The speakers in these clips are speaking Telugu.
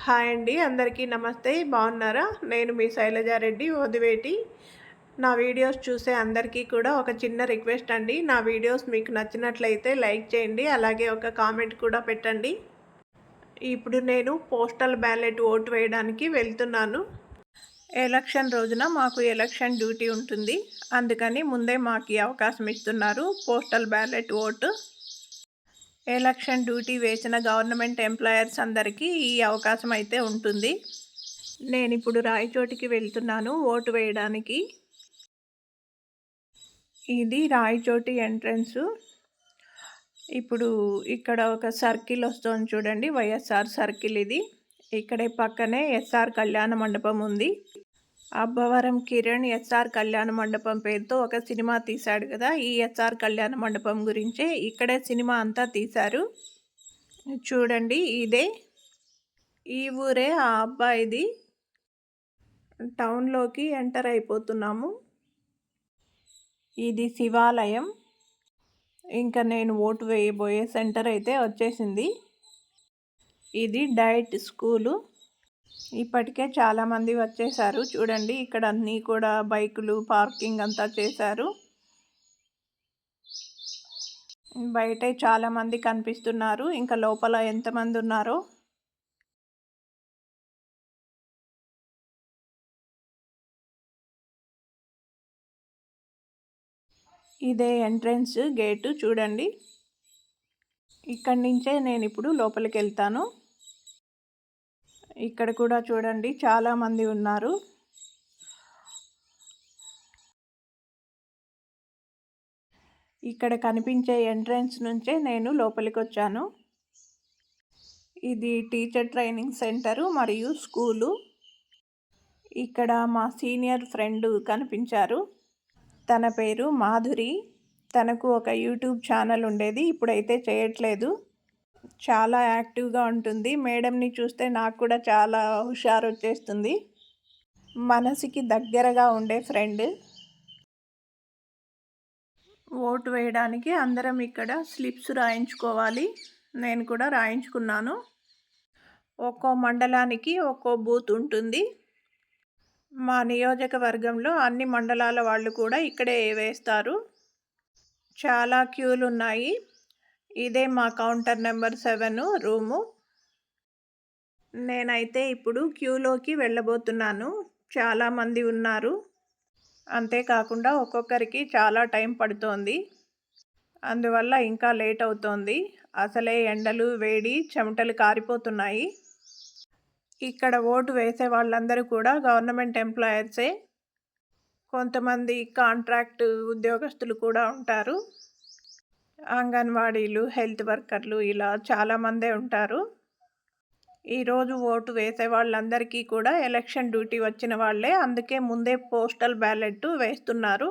హాయ్ అండి. అందరికీ నమస్తే. బాగున్నారా? నేను మీ శైలజారెడ్డి ఓదివేటి. నా వీడియోస్ చూసే అందరికీ కూడా ఒక చిన్న రిక్వెస్ట్ అండి. నా వీడియోస్ మీకు నచ్చినట్లయితే లైక్ చేయండి. అలాగే ఒక కామెంట్ కూడా పెట్టండి. ఇప్పుడు నేను పోస్టల్ బ్యాలెట్ ఓటు వేయడానికి వెళ్తున్నాను. ఎలక్షన్ రోజున మాకు ఎలక్షన్ డ్యూటీ ఉంటుంది. అందుకని ముందే మాకు ఈ అవకాశం ఇస్తున్నారు postal ballot vote. Election duty వేసిన గవర్నమెంట్ ఎంప్లాయర్స్ అందరికీ ఈ అవకాశం అయితే ఉంటుంది. నేను ఇప్పుడు రాయచోటికి వెళ్తున్నాను ఓటు వేయడానికి. ఇది రాయచోటి ఎంట్రన్స్. ఇప్పుడు ఇక్కడ ఒక సర్కిల్ వస్తుంది చూడండి, వైఎస్ఆర్ సర్కిల్ ఇది. ఇక్కడే పక్కనే ఎస్ఆర్ కళ్యాణ మండపం ఉంది. అబ్బవరం కిరణ్ ఎస్ఆర్ కళ్యాణ మండపం పేరుతో ఒక సినిమా తీశాడు కదా, ఈ ఎస్ఆర్ కళ్యాణ మండపం గురించే ఇక్కడే సినిమా అంతా తీశారు. చూడండి, ఇదే ఈ ఊరే ఆ అబ్బాయిది. టౌన్లోకి ఎంటర్ అయిపోతున్నాము. ఇది శివాలయం. ఇంకా నేను ఓటు వేయబోయే సెంటర్ అయితే వచ్చేసింది. ఇది డైట్ స్కూలు. ఇప్పటికే చాలామంది వచ్చేసారు. చూడండి, ఇక్కడ అన్నీ కూడా బైకులు పార్కింగ్ అంతా చేశారు. బయటే చాలామంది కనిపిస్తున్నారు. ఇంకా లోపల ఎంతమంది ఉన్నారో. ఇదే ఎంట్రన్స్ గేటు చూడండి. ఇక్కడి నుంచే నేను ఇప్పుడు లోపలికి వెళ్తాను. ఇక్కడ కూడా చూడండి చాలామంది ఉన్నారు. ఇక్కడ కనిపించే ఎంట్రన్స్ నుంచే నేను లోపలికి వచ్చాను. ఇది టీచర్ ట్రైనింగ్ సెంటరు మరియు స్కూలు. ఇక్కడ మా సీనియర్ ఫ్రెండ్ కనిపించారు. తన పేరు మాధురి. తనకు ఒక యూట్యూబ్ ఛానల్ ఉండేది, ఇప్పుడైతే చేయట్లేదు. చాలా యాక్టివ్గా ఉంటుంది. మేడంని చూస్తే నాకు కూడా చాలా హుషారు వచ్చేస్తుంది. మనసుకి దగ్గరగా ఉండే ఫ్రెండ్. ఓటు వేయడానికి అందరం ఇక్కడ స్లిప్స్ రాయించుకోవాలి. నేను కూడా రాయించుకున్నాను. ఒక్కో మండలానికి ఒక్కో బూత్ ఉంటుంది. మా నియోజకవర్గంలో అన్ని మండలాల వాళ్ళు కూడా ఇక్కడే వేస్తారు. చాలా క్యూలు ఉన్నాయి. ఇదే మా కౌంటర్ నెంబర్ 7 రూము. నేనైతే ఇప్పుడు క్యూలోకి వెళ్ళబోతున్నాను. చాలామంది ఉన్నారు. అంతేకాకుండా ఒక్కొక్కరికి చాలా టైం పడుతోంది. అందువల్ల ఇంకా లేట్ అవుతోంది. అసలే ఎండలు వేడి చెమటలు కారిపోతున్నాయి. ఇక్కడ ఓటు వేసే వాళ్ళందరూ కూడా గవర్నమెంట్ ఎంప్లాయర్సే. కొంతమంది కాంట్రాక్ట్ ఉద్యోగస్తులు కూడా ఉంటారు. అంగన్వాడీలు, హెల్త్ వర్కర్లు, ఇలా చాలామందే ఉంటారు. ఈరోజు ఓటు వేసే వాళ్ళందరికీ కూడా ఎలక్షన్ డ్యూటీ వచ్చిన వాళ్ళే. అందుకే ముందే పోస్టల్ బ్యాలెట్ వేస్తున్నారు.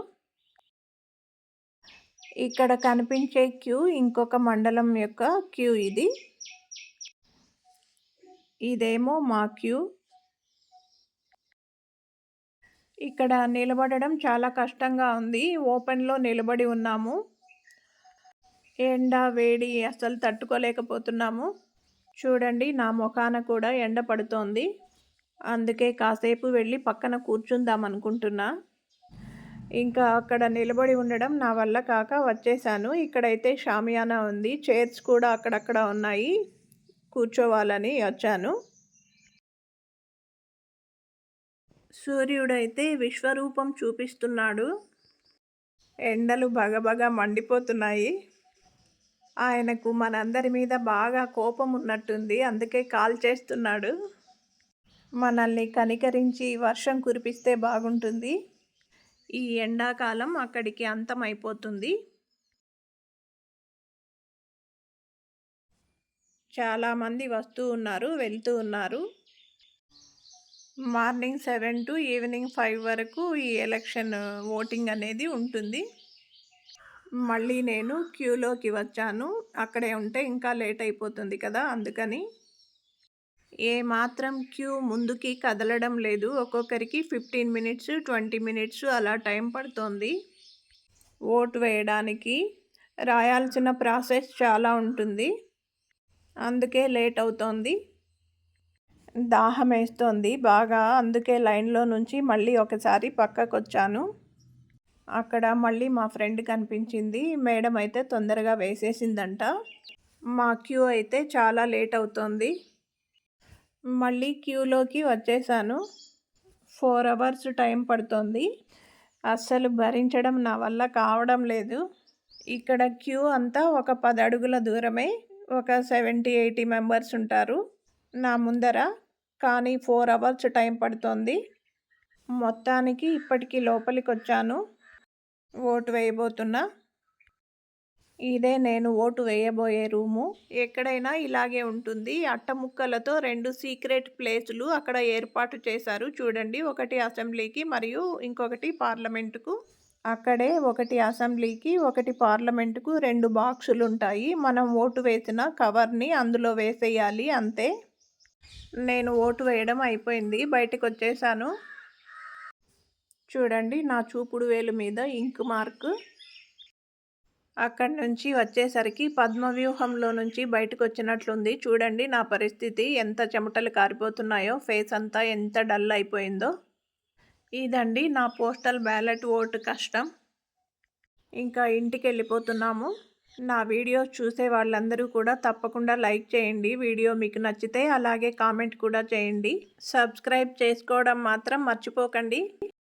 ఇక్కడ కనిపించే క్యూ ఇంకొక మండలం యొక్క క్యూ ఇది. ఇదేమో మా క్యూ. ఇక్కడ నిలబడడం చాలా కష్టంగా ఉంది. ఓపెన్లో నిలబడి ఉన్నాము. ఎండ వేడి అసలు తట్టుకోలేకపోతున్నాము. చూడండి, నా ముఖాన కూడా ఎండ పడుతోంది. అందుకే కాసేపు వెళ్ళి పక్కన కూర్చుందాం అనుకుంటున్నా. ఇంకా అక్కడ నిలబడి ఉండడం నా వల్ల కాక వచ్చేసాను. ఇక్కడైతే షామియానా ఉంది. చైర్స్ కూడా అక్కడక్కడ ఉన్నాయి, కూర్చోవాలని వచ్చాను. సూర్యుడైతే విశ్వరూపం చూపిస్తున్నాడు. ఎండలు బగబగ మండిపోతున్నాయి. ఆయనకు మనందరి మీద బాగా కోపం ఉన్నట్టుంది. అందుకే కాల్ చేస్తున్నాడు. మనల్ని కనికరించి వర్షం కురిపిస్తే బాగుంటుంది. ఈ ఎండాకాలం అక్కడికి అంతమైపోతుంది. చాలామంది వస్తూ ఉన్నారు, వెళ్తూ ఉన్నారు. మార్నింగ్ 7 to ఈవినింగ్ 5 వరకు ఈ ఎలక్షన్ ఓటింగ్ అనేది ఉంటుంది. మళ్ళీ నేను క్యూలోకి వచ్చాను. అక్కడే ఉంటే ఇంకా లేట్ అయిపోతుంది కదా, అందుకని. ఏమాత్రం క్యూ ముందుకి కదలడం లేదు. ఒక్కొక్కరికి 15 minutes 20 minutes అలా టైం పడుతోంది. ఓటు వేయడానికి రాయాల్సిన ప్రాసెస్ చాలా ఉంటుంది, అందుకే లేట్ అవుతోంది. దాహమేస్తోంది బాగా. అందుకే లైన్‌లో నుంచి మళ్ళీ ఒకసారి పక్కకొచ్చాను. అక్కడ మళ్ళీ మా ఫ్రెండ్ కనిపించింది. మేడం అయితే తొందరగా వేసేసిందంట. మా క్యూ అయితే చాలా లేట్ అవుతోంది. మళ్ళీ క్యూలోకి వచ్చేసాను. 4 అవర్స్ టైం పడుతోంది. అస్సలు భరించడం నా వల్ల కావడం లేదు. ఇక్కడ క్యూ అంతా ఒక 10 అడుగుల దూరమే. ఒక 70, 80 మెంబర్స్ ఉంటారు నా ముందర. కానీ 4 అవర్స్ టైం పడుతోంది. మొత్తానికి ఇప్పటికి లోపలికొచ్చాను. ఓటు వేయబోతున్నా. ఇదే నేను ఓటు వేయబోయే రూము. ఎక్కడైనా ఇలాగే ఉంటుంది. అట్టముక్కలతో 2 సీక్రెట్ ప్లేసులు అక్కడ ఏర్పాటు చేశారు చూడండి. ఒకటి అసెంబ్లీకి మరియు ఇంకొకటి పార్లమెంటుకు. అక్కడే ఒకటి అసెంబ్లీకి, ఒకటి పార్లమెంటుకు 2 బాక్సులుంటాయి. మనం ఓటు వేసిన కవర్‌ని అందులో వేసేయాలి అంతే. నేను ఓటు వేయడం అయిపోయింది. బయటికొచ్చేసాను. చూడండి నా చూపుడు వేలు మీద ఇంక్ మార్క్. అక్కడి నుంచి వచ్చేసరికి పద్మవ్యూహంలో నుంచి బయటకొచ్చినట్లుంది. చూడండి నా పరిస్థితి ఎంత చెమటలు కారిపోతున్నాయో. ఫేస్ అంతా ఎంత డల్ అయిపోయిందో. ఇదండి నా పోస్టల్ బ్యాలెట్ ఓటు కష్టం. ఇంకా ఇంటికెళ్ళిపోతున్నాము. నా వీడియోస్ చూసే వాళ్ళందరూ కూడా తప్పకుండా లైక్ చేయండి. వీడియో మీకు నచ్చితే అలాగే కామెంట్ కూడా చేయండి. సబ్స్క్రైబ్ చేసుకోవడం మాత్రం మర్చిపోకండి.